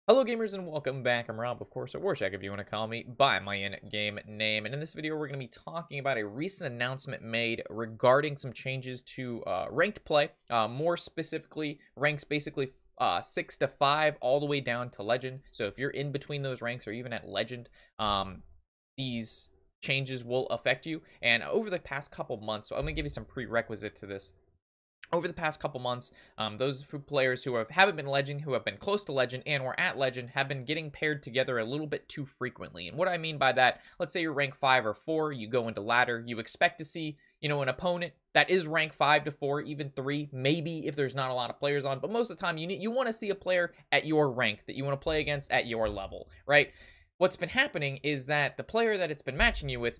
Hello gamers and welcome back. I'm Rob, of course, or Warshak if you want to call me by my in-game name. And in this video, we're going to be talking about a recent announcement made regarding some changes to ranked play. More specifically, ranks basically 6 to 5 all the way down to Legend. So if you're in between those ranks or even at Legend, these changes will affect you. And over the past couple months, so I'm going to give you some prerequisite to this. Over the past couple months, those players who haven't been Legend, who have been close to Legend, and were at Legend have been getting paired together a little bit too frequently. And what I mean by that, let's say you're rank 5 or 4, you go into ladder, you expect to see, an opponent that is rank 5 to 4, even 3, maybe if there's not a lot of players on, but most of the time you want to see a player at your rank that you want to play against at your level, right? What's been happening is that the player that it's been matching you with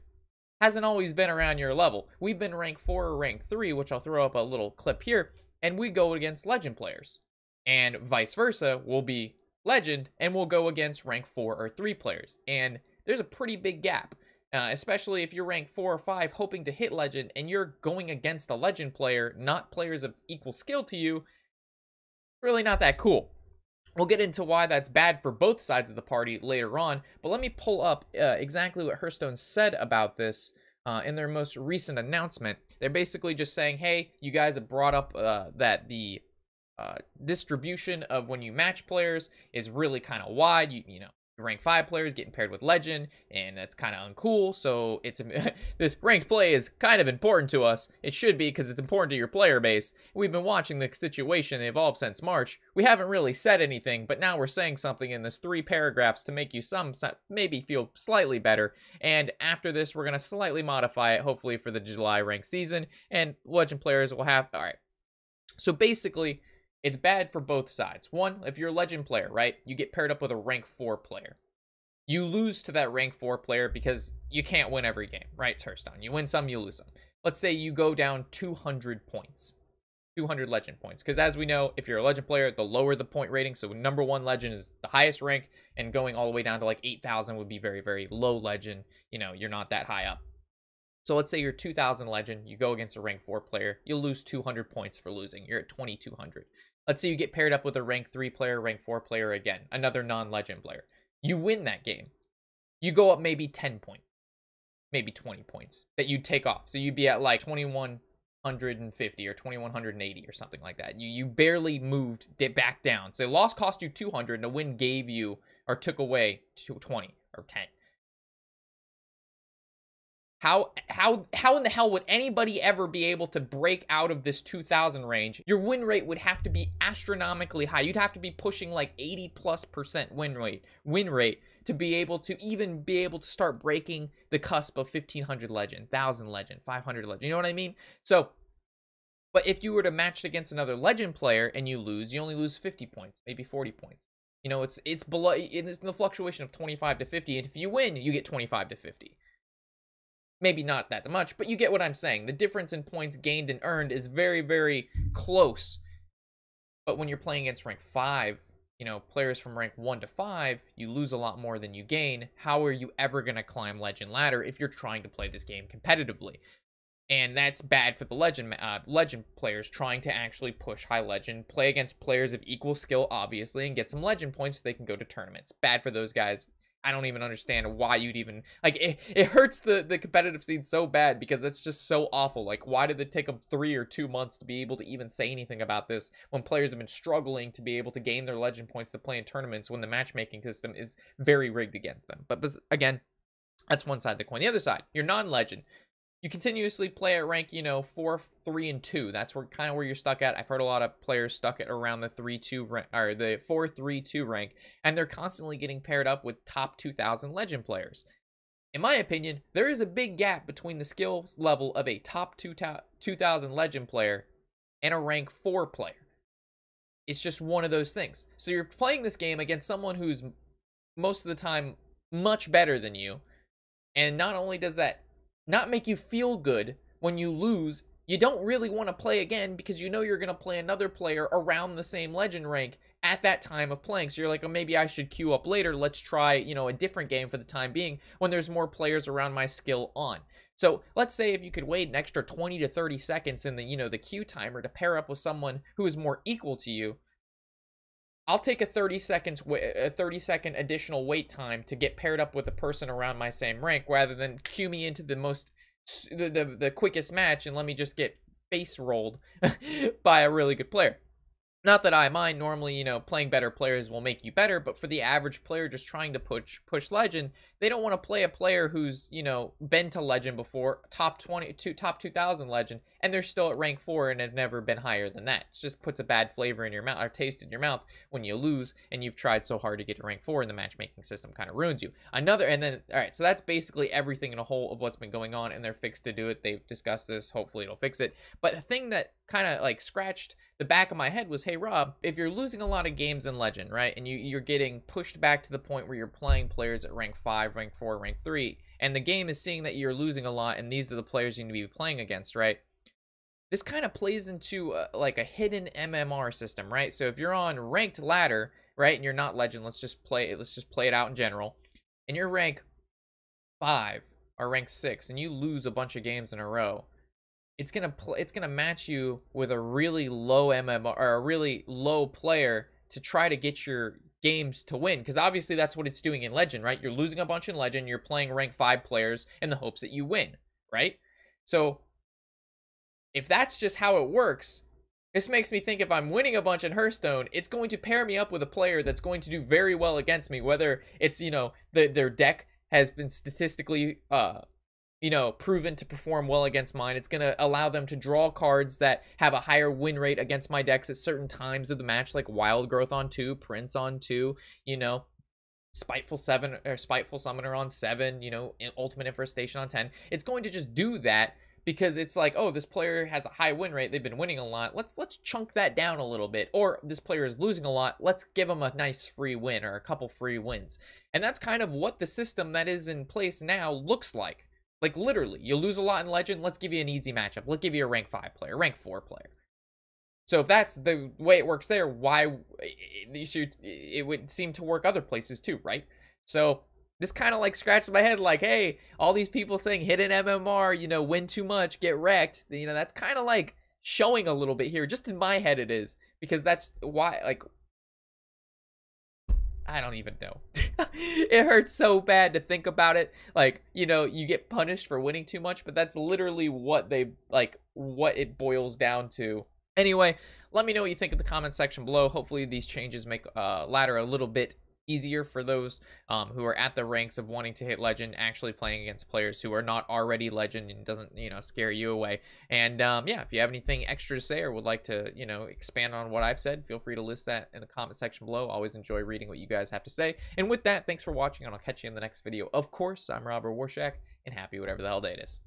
hasn't always been around your level. We've been rank 4 or rank 3, which I'll throw up a little clip here, and we go against Legend players. And vice versa, we'll be Legend, and we'll go against rank 4 or 3 players. And there's a pretty big gap, especially if you're rank 4 or 5 hoping to hit Legend, and you're going against a Legend player, not players of equal skill to you. Really not that cool. We'll get into why that's bad for both sides of the party later on, but let me pull up exactly what Hearthstone said about this in their most recent announcement. They're basically just saying, hey, you guys have brought up that the distribution of when you match players is really kind of wide. You know, rank 5 players getting paired with Legend, and that's kind of uncool. So it's this ranked play is kind of important to us. It should be, because it's important to your player base. We've been watching the situation evolve since March. We haven't really said anything, but now we're saying something in this 3 paragraphs to make you maybe feel slightly better. And after this, we're gonna slightly modify it, hopefully for the July ranked season, and Legend players will have. All right. So basically, it's bad for both sides. One, if you're a Legend player, right, you get paired up with a rank 4 player. You lose to that rank 4 player because you can't win every game, right? It's Hearthstone. You win some, you lose some. Let's say you go down 200 points. 200 Legend points. Because as we know, if you're a Legend player, the lower the point rating, so number 1 Legend is the highest rank, and going all the way down to like 8,000 would be very, very low Legend. You know, you're not that high up. So let's say you're 2,000 Legend, you go against a rank 4 player, you'll lose 200 points for losing. You're at 2,200. Let's say you get paired up with a rank 3 player, rank 4 player again, another non-Legend player. You win that game. You go up maybe 10 points, maybe 20 points that you take off. So you'd be at like 2,150 or 2,180 or something like that. You barely moved back down. So loss cost you 200 and a win gave you or took away 20 or 10. How in the hell would anybody ever be able to break out of this 2,000 range? Your win rate would have to be astronomically high. You'd have to be pushing like 80+% win rate to be able to start breaking the cusp of 1,500 Legend, 1,000 Legend, 500 Legend. You know what I mean? So, but if you were to match against another Legend player and you lose, you only lose 50 points, maybe 40 points. You know, it's below, it's in the fluctuation of 25 to 50, and if you win, you get 25 to 50. Maybe not that much, but you get what I'm saying. The difference in points gained and earned is very, very close. But when you're playing against rank 5, players from rank 1 to 5, you lose a lot more than you gain. How are you ever going to climb Legend ladder if you're trying to play this game competitively? And that's bad for the Legend players trying to actually push high Legend, play against players of equal skill, obviously, and get some Legend points so they can go to tournaments. Bad for those guys. I don't even understand why you'd even, like, it hurts the competitive scene so bad because it's just so awful. Like, why did it take them 3 or 2 months to be able to even say anything about this when players have been struggling to be able to gain their Legend points to play in tournaments when the matchmaking system is very rigged against them? But again, that's one side of the coin. The other side, you're non-Legend. You continuously play at rank, 4, 3, and 2. That's where you're stuck at. I've heard a lot of players stuck at around the 3-2 rank, or the 4-3-2 rank, and they're constantly getting paired up with top 2,000 Legend players. In my opinion, there is a big gap between the skill level of a top 2,000 Legend player and a rank 4 player. It's just one of those things. So you're playing this game against someone who's most of the time much better than you, and not only does that not make you feel good when you lose, you don't really want to play again because you know you're going to play another player around the same Legend rank at that time of playing. So you're like, oh, maybe I should queue up later. Let's try, a different game for the time being when there's more players around my skill on. So let's say if you could wait an extra 20 to 30 seconds in the, the queue timer to pair up with someone who is more equal to you, I'll take a 30-second additional wait time to get paired up with a person around my same rank rather than queue me into the quickest match and let me just get face rolled by a really good player. Not that I mind. Normally, playing better players will make you better, but for the average player just trying to push legend, they don't want to play a player who's, been to legend before, top 2000 legend, and they're still at rank 4 and have never been higher than that. It just puts a bad flavor in your mouth, or taste in your mouth when you lose and you've tried so hard to get to rank 4 and the matchmaking system kind of ruins you. All right, so that's basically everything in a whole of what's been going on, and they're fixed to do it. They've discussed this. Hopefully it'll fix it. But the thing that kind of like scratched the back of my head was, hey Rob, if you're losing a lot of games in legend, right, and you're getting pushed back to the point where you're playing players at rank 5, rank 4, rank 3, and the game is seeing that you're losing a lot and these are the players you need to be playing against, right? This kind of plays into like a hidden MMR system, right? So if you're on ranked ladder, right, and you're not legend, let's just play it out in general, and you're rank 5 or rank 6 and you lose a bunch of games in a row, it's gonna match you with a really low MMR or a really low player to try to get your games to win, because obviously that's what it's doing in legend, right? You're losing a bunch in legend, you're playing rank 5 players in the hopes that you win, right? So if that's just how it works, this makes me think if I'm winning a bunch in Hearthstone, it's going to pair me up with a player that's going to do very well against me, whether it's, their deck has been statistically proven to perform well against mine. It's going to allow them to draw cards that have a higher win rate against my decks at certain times of the match, like Wild Growth on 2, Prince on 2, Spiteful Summoner on 7, Ultimate Infestation on 10. It's going to just do that because it's like, oh, this player has a high win rate, they've been winning a lot, let's chunk that down a little bit. Or this player is losing a lot, let's give them a nice free win or a couple free wins. And that's kind of what the system that is in place now looks like. Like, literally, you lose a lot in legend, let's give you an easy matchup. Let's give you a rank 5 player, rank 4 player. So if that's the way it works there, why it would seem to work other places too, right? So this kind of like scratched my head like, hey, all these people saying hidden MMR, win too much, get wrecked. That's kind of like showing a little bit here. Just in my head it is. Because that's why, like, I don't even know. It hurts so bad to think about it. Like, you get punished for winning too much, but that's literally what what it boils down to. Anyway, let me know what you think in the comment section below. Hopefully these changes make ladder a little bit easier for those who are at the ranks of wanting to hit legend, actually playing against players who are not already legend, and doesn't scare you away. And yeah, if you have anything extra to say or would like to expand on what I've said, feel free to list that in the comment section below. Always enjoy reading what you guys have to say. And with that, thanks for watching, and I'll catch you in the next video. Of course, I'm Robert Warshak, and happy whatever the hell day it is.